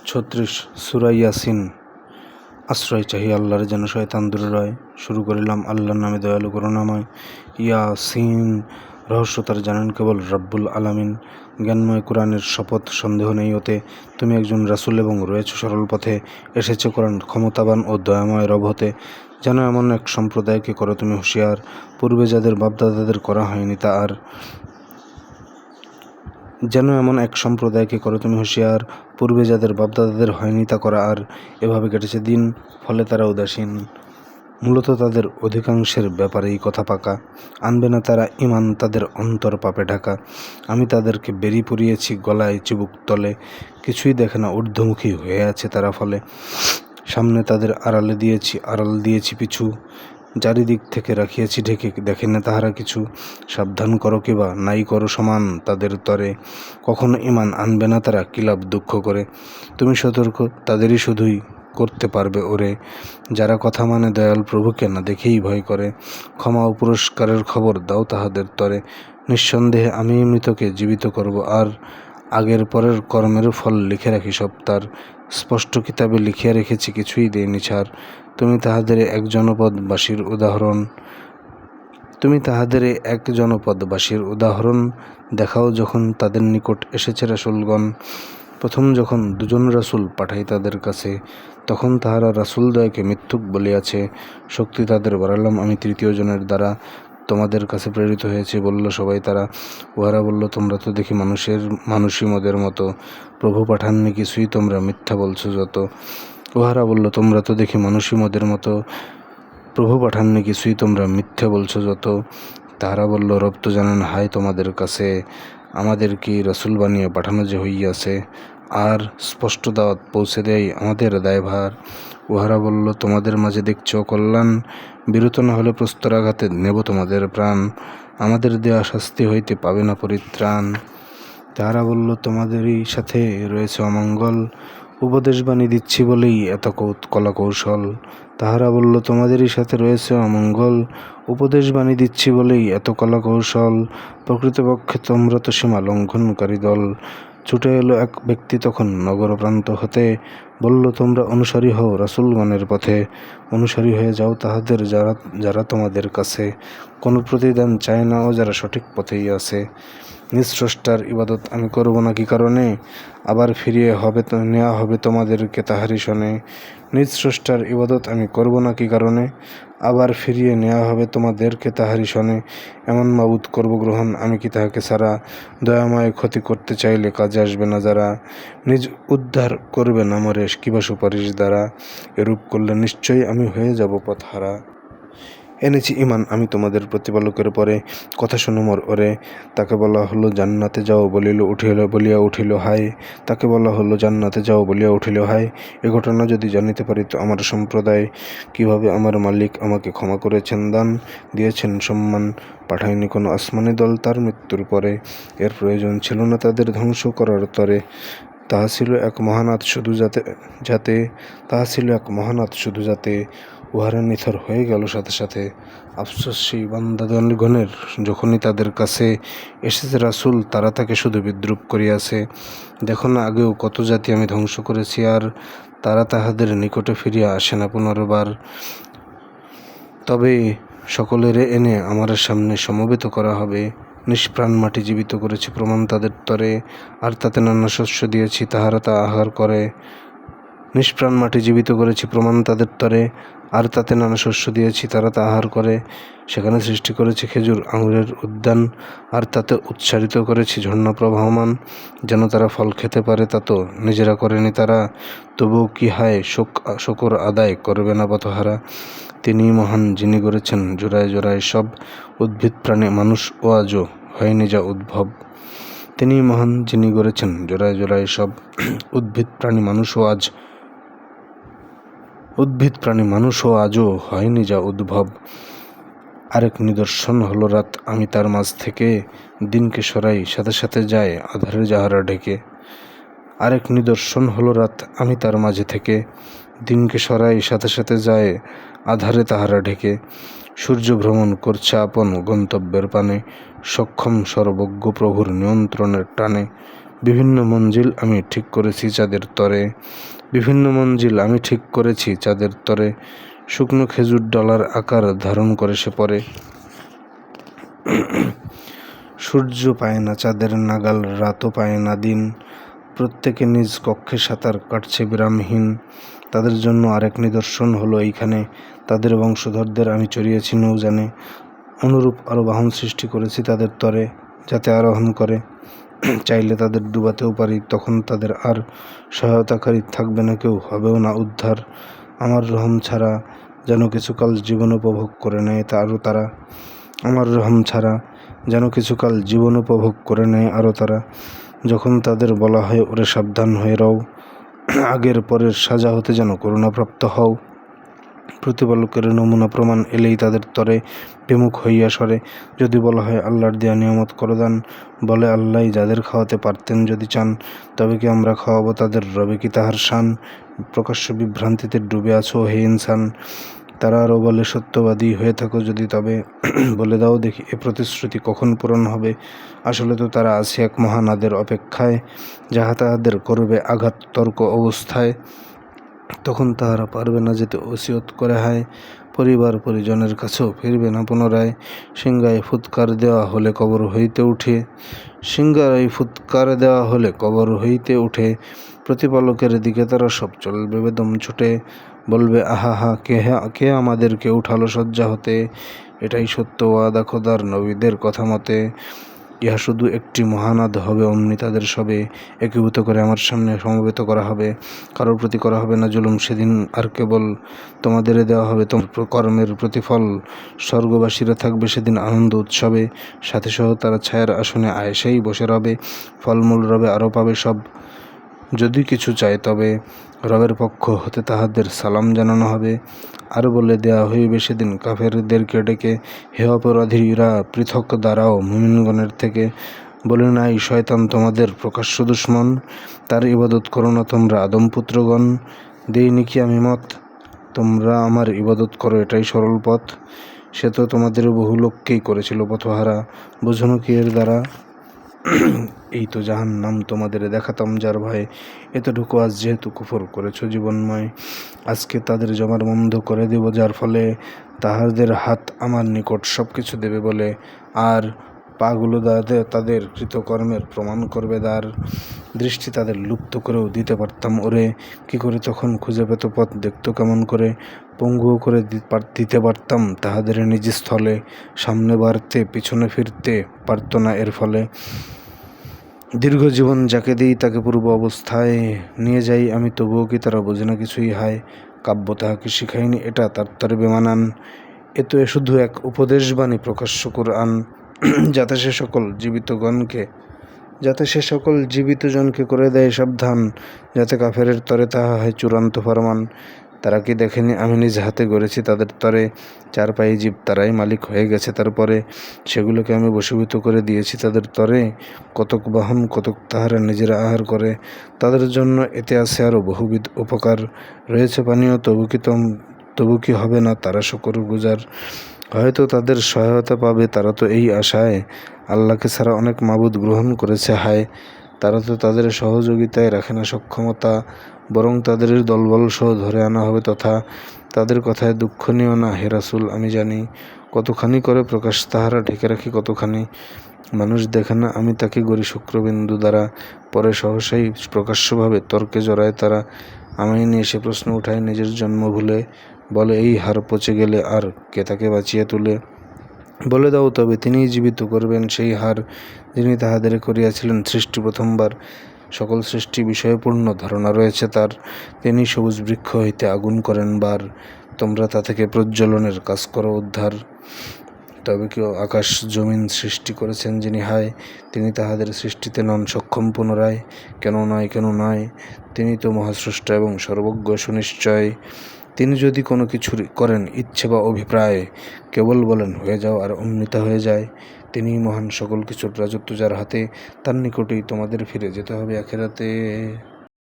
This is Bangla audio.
36 সূরা ইয়াসিন। আশ্রয় চাহি আল্লাহর, যেন শয়তান দূরে রয়। শুরু করিলাম আল্লাহর নামে, দয়ালু করুণাময়। ইয়াসিন, রহস্য তার জানেন কেবল রব্বুল আলামিন। জ্ঞানময় কোরআনের শপথ, সন্দেহ নেই ওতে। তুমি একজন রাসূল এবং রয়েছ সরল পথে। এসেছে কোরআন ক্ষমতাবান ও দয়াময় রব হতে। যেন এমন এক সম্প্রদায়কে করো তুমি হুঁশিয়ার, পূর্বে যাদের বাপদাদাদের করা হয়নি তা আর। যেন এমন এক সম্প্রদায়কে করো তুমি হুঁশিয়ার, পূর্বে যাদের বাপদাদাদের হয়নি তা করা আর। এভাবে কেটেছে দিন, ফলে তারা উদাসীন। মূলত তাদের অধিকাংশের ব্যাপারেই কথা পাকা। আনবে না তারা ঈমান, তাদের অন্তর পাপে ঢাকা। আমি তাদেরকে বেরি পুড়িয়েছি গলায় চিবুক তলে, কিছুই দেখে না ঊর্ধ্বমুখী হয়ে আছে তারা ফলে। সামনে তাদের আড়াল দিয়েছি পিছু, চারিদিক থেকে রাখিয়াছি ঢেকে, দেখে না তাহারা কিছু। সাবধান করো কিবা নাই করো সমান তাদের তরে, কখনো ঈমান আনবে না তারা কিলাপ দুঃখ করে। তুমি সতর্ক, তাদেরই শুধুই করতে পারবে ওরে, যারা কথা মানে দয়াল প্রভুকে না দেখেই ভয় করে। ক্ষমা ও পুরস্কারের খবর দাও তাহাদের তরে, নিঃসন্দেহে আমি মৃতকে জীবিত করব আর। আগের পরের কর্মের ফল লিখে রাখি সব তার, স্পষ্ট কিতাবে লিখিয়া রেখেছি কিছুই দেয়নি ছাড়। তুমি তাহাদের এক জনপদবাসীর উদাহরণ দেখাও, যখন তাদের নিকট এসেছে রাসূলগণ। প্রথম যখন দুজন রাসূল পাঠাই তাদের কাছে, তখন তাহারা রাসূলদ্বয়কে মিথ্যুক বলিয়াছে। শক্তি তাদের বাড়ালাম আমি তৃতীয় জনের দ্বারা, তোমাদের কাছে প্রেরিত হয়েছে বলল সবাই তারা। উহারা বলল, তোমরা তো দেখি মানুষই মদের মতো, প্রভু পাঠাননি কিছুই তোমরা মিথ্যা বলছো যত। উহারা বলল, তোমরা তো দেখি মানুষই মদের মতো, প্রভু পাঠাননি কিছুই তোমরা মিথ্যে বলছো যত। তাহারা বলল, রব তো জানেন হায় তোমাদের কাছে, আমাদের কি রাসূল বানিয়ে পাঠানো যে হইয়াছে, আর স্পষ্ট দাওয়াত পৌঁছে দেয় আমাদের দায়ভার। উহারা বলল, তোমাদের মাঝে দেখছ কল্যাণ, বিরত না হলে প্রস্তরাঘাতে নেব তোমাদের প্রাণ, আমাদের দেয়া শাস্তি হইতে পাবে না পরিত্রাণ। তাহারা বলল, তোমাদেরই সাথে রয়েছে অমঙ্গল, উপদেশবাণী দিচ্ছি বলেই এত কলা কৌশল। তাহারা বলল, তোমাদেরই সাথে রয়েছে অমঙ্গল, উপদেশবাণী দিচ্ছি বলেই এত কলা কৌশল। প্রকৃতপক্ষে তোমরা তো সীমা লঙ্ঘনকারী দল। ছুটে এলো এক ব্যক্তি তখন নগর প্রান্ত হতে, বলল, তোমরা অনুসারী হও রাসূলগণের পথে, অনুসারী হয়ে যাও তাহাদের যারা তোমাদের কাছে কোনো প্রতিদান চায় না ও যারা সঠিক পথেই আছে। নিজ স্রষ্টার ইবাদত আমি করব না কি কারণে, আবার ফিরিয়ে নেওয়া হবে তোমাদেরকে তাহারি শনে। নিজ স্রষ্টার ইবাদত আমি করব না কি কারণে, আবার ফিরিয়ে নেওয়া হবে তোমাদেরকে তাহারি শনে। এমন মাবুদ করব গ্রহণ আমি কি তাহাকে ছাড়া, দয়াময় ক্ষতি করতে চাইলে কাজে আসবে না যারা। নিজ উদ্ধার করবে না মরে কিবা সুপারিশ দ্বারা, এরূপ করলে নিশ্চয়ই আমি হয়ে যাব পথহারা। এনেছি ঈমান আমি তোমাদের প্রতিপালকের পরে, কথা শোনো মোর ওরে। তাকে বলা হলো জান্নাতে যাও বলিয়া উঠিল হায়, তাকে বলা হলো জান্নাতে যাও বলিয়া উঠিল হায়। এ ঘটনা যদি জানিতে পারিত আমার সম্প্রদায়, কিভাবে আমার মালিক আমাকে ক্ষমা করেছেন দান, দিয়েছেন সম্মান, পাঠায়নি কোনো আসমানি দল তার মৃত্যুর পরে। এর প্রয়োজন ছিল না তাদের ধ্বংস করার তরে, তাহা ছিল এক মহানাথ শুধু যাতে উহারা নিথর হয়ে গেল সাথে সাথে। আফসোস সেই বান্দাগণের, যখনই তাদের কাছে এসেছে রাসূল তারা তাকে শুধু বিদ্রূপ করিয়াছে। দেখো না আগেও কত জাতি আমি ধ্বংস করেছি, আর তারা তাহাদের নিকটে ফিরিয়া আসে না পুনর্বার। তবে সকলেরে এনে আমার সামনে সমবেত করা হবে। নিষ্প্রাণ মাটি জীবিত করেছি প্রমাণ তাদের তরে, আর তাতে নানা শস্য দিয়েছি তাহারা তা আহার করে। নিষ্প্রাণ মাটি জীবিত করেছি প্রমাণ তাদের তরে, আর তাতে নানা শস্য দিয়েছি তারা তা আহার করে। সেখানে সৃষ্টি করেছি খেজুর আঙুরের উদ্যান, আর তাতে উৎসারিত করেছি ঝর্ণা প্রবাহমান, যেন তারা ফল খেতে পারে। তা তো নিজেরা করেনি তারা, তবুও কি হায় শকর আদায় করবে না পথহারা। তিনি মহান, যিনি গড়েছেন জোড়ায় জোড়ায় সব, উদ্ভিদ প্রাণী মানুষ ও আজও হয়নি যা উদ্ভব। তিনি মহান, যিনি গড়েছেন জোড়ায় জোড়ায় সব, উদ্ভিদ প্রাণী মানুষ ও আজও হয়নি যা উদ্ভব। আরেক নিদর্শন হলো রাত আমি তার মাঝ থেকে, দিনকে সরাই সাথে সাথে যায় আধারে যাহারা ঢেকে। আরেক নিদর্শন হলো রাত আমি তার মাঝে থেকে, দিনকে সরাই সাথে সাথে যায় আধারে তাহারা ঢেকে। সূর্য ভ্রমণ করছে আপন গন্তব্যের পানে, সক্ষম সর্বজ্ঞ প্রভুর নিয়ন্ত্রণের টানে। বিভিন্ন মঞ্জিল আমি ঠিক করেছি চাঁদের তরে, বিভিন্ন মঞ্জিল আমি ঠিক করেছি চাঁদের তরে, শুকনো খেজুর ডলার আকার ধারণ করে সে পরে। সূর্য পায় না চাঁদের নাগাল, রাতও পায় না দিন, প্রত্যেকে নিজ কক্ষে সাঁতার কাটছে বিরামহীন। তাদের জন্য আরেক নিদর্শন হলো এইখানে, তাদের বংশধরদের আমি চড়িয়েছি নৌযানে, অনুরূপ আরও বাহন সৃষ্টি করেছি তাদের তরে, যাতে আরোহণ করে। চাইলে তাদের ডুবাতেও পারি, তখন তাদের আর সহায়তাকারী থাকবে না কেউ, হবেও না উদ্ধার। আমার রহম ছাড়া যেন কিছুকাল জীবন উপভোগ করে নেয় তারা, আমার রহম ছাড়া যেন কিছুকাল জীবন উপভোগ করে নেয় আরও তারা। যখন তাদের বলা হয় ওরে সাবধান হয়ে রও, আগের পরের সাজা হতে যেন করুণাপ্রাপ্ত হও, প্রতিপালকের নমুনা প্রমাণ এলেই তাদের তরে বিমুখ হইয়া সরে। যদি বলা হয় আল্লাহর দেয়া নিয়ামত করদান, বলে আল্লাহ যাদের খাওয়াতে পারতেন যদি চান, তবে কি আমরা খাওয়াবো তাদের, রবে কি তাহার শান? প্রকাশ্য বিভ্রান্তিতে ডুবে আছো হে ইনসান। তারা আরও বলে সত্যবাদী হয়ে থাকো যদি, তবে বলে দাও দেখি এ প্রতিশ্রুতি কখন পূরণ হবে? আসলে তো তারা আছে এক মহানাদের অপেক্ষায়, যাহা তাহাদের করবে আঘাত তর্ক অবস্থায়। তখন তাহারা পারবে না যেতে ওসিয়ত করে হায়, পরিবার পরিজনের কাছেও ফিরবে না পুনরায়। সিংহায় ফুৎকার দেওয়া হলে কবর হইতে উঠে, সিংহায় ফুৎকার দেওয়া হলে কবর হইতে উঠে, প্রতিপালকের দিকে তারা সব চলবে বেদম ছুটে। বলবে আহা হা, কে আমাদেরকে উঠালো শয্যা হতে? এটাই সত্য ওয়াদা খোদার নবীদের কথা মতে। ইহা শুধু একটি মহানাদ হবে, অমনি তাদের সবে একীভূত করে আমার সামনে সমবেত করা হবে। কারোর প্রতি করা হবে না জুলুম সেদিন, আর কেবল তোমাদের দেওয়া হবে তোমার কর্মের প্রতিফল। স্বর্গবাসীরা থাকবে সেদিন আনন্দ উৎসবে, সাথে সহ তারা ছায়ার আসনে আয়েসেই বসে রবে। ফলমূল রবে আরও পাবে সব, যদি কিছু চায় তবে রবের পক্ষ হতে তাহাদের সালাম জানানো হবে। আর বলে দেয়া হইবে সেদিন কাফেরদেরকে ডেকে, হে অপরাধীরা পৃথক দাঁড়াও মুমিনগণের থেকে। বলে নাই শয়তান তোমাদের প্রকাশ্য দুশ্মন? তার ইবাদত করো না তোমরা আদমপুত্রগণ। দেইনি কি আমি মত, তোমরা আমার ইবাদত করো, এটাই সরল পথ। সে তো তোমাদের বহু লোককেই করেছিল পথহারা, বোঝনো কি এর দ্বারা? এই তো জাহান্নাম তোমাদের দেখাতাম যার ভয়ে, এতটুকু আজ যেহেতু কুফর করেছো জীবনময়, আজকে তাদের জমার বন্ধ করে দেব, যার ফলে তাহাদের হাত আমার নিকট সব কিছু দেবে বলে, আর পাগুলো তাদের কৃতকর্মের প্রমাণ করবে দ্বার। দৃষ্টি তাদের লুপ্ত করেও দিতে পারতাম ওরে, কি করে তখন খুঁজে পেত পথ, দেখতো কেমন করে। পঙ্গুও করে দিতে পারতাম তাহাদের নিজ স্থলে, সামনে বাড়তে পিছনে ফিরতে পারত না এর ফলে। দীর্ঘ জীবন যাকে দিই তাকে পূর্ব অবস্থায় নিয়ে যাই আমি, তবুও কি তারা বোঝে না কিছুই হায়। কাব্য তাহাকে শিখায়নি এটা তার তরে বেমানান, এ তো শুধু এক উপদেশবাণী প্রকাশ্য কোরআন, যাতে সে সকল জীবিতজনকে করে দেয় সাবধান, যাতে কাফেরের তরে তাহা হয় চূড়ান্ত ফরমান। তারা কি দেখেনি আমি নিজ হাতে গড়েছি তাদের তরে, চার পায়ে জীব তারাই মালিক হয়ে গেছে তারপরে, সেগুলোকে আমি বশীভূত করে দিয়েছি তাদের তরে। কতক বাহন কতক তাহারা নিজেরা আহার করে, তাদের জন্য এতে আছে আরও বহুবিধ উপকার। রয়েছে পানীয়, তবু কি হবে না তারা শুকর গুজার? হয়তো তাদের সহায়তা পাবে তারা তো এই আশায়, আল্লাহকে ছাড়া অনেক মাবুদ গ্রহণ করেছে হায়। তারা তো তাদের সহযোগিতায় রাখে না সক্ষমতা, বরং তাদের দলবল সহ ধরে আনা হবে তথা। তাদের কথায় দুঃখ নিও না হে রাসূল, আমি জানি কতখানি করে প্রকাশ তাহারা ঢেকে রাখি কতখানি। মানুষ দেখে না আমি তাকে গড়ি শুক্রবিন্দু দ্বারা, পরে সহসাই প্রকাশ্যভাবে তর্কে জড়ায় তারা। আমায় নিয়ে সে প্রশ্ন উঠায় নিজের জন্ম ভুলে, বলে এই হাড় পচে গেলে আর কে তাকে বাঁচিয়ে তুলে? বলে দাও তবে তিনিই জীবিত করবেন সেই হার, যিনি তাহাদের করিয়াছিলেন সৃষ্টি প্রথমবার। সকল সৃষ্টি বিষয়ে পূর্ণ ধারণা রয়েছে তার, তিনি সবুজ বৃক্ষ হইতে আগুন করেন বার, তোমরা তা থেকে প্রজ্বলনের কাজ করো উদ্ধার। তবে কেউ আকাশ জমিন সৃষ্টি করেছেন যিনি হায়, তিনি তাহাদের সৃষ্টিতে নন সক্ষম পুনরায়। কেন নয়, তিনি তো মহাস্রষ্টা এবং সর্বজ্ঞ সুনিশ্চয়। তিনি যদি কোনো কিছু করেন ইচ্ছে বা অভিপ্রায়, কেবল বলেন হয়ে যাও আর অমৃতা হয়ে যায়। তিনিই মহান, সকল কিছুর রাজত্ব যার হাতে, তার নিকটেই তোমাদের ফিরে যেতে হবে আখিরাতে।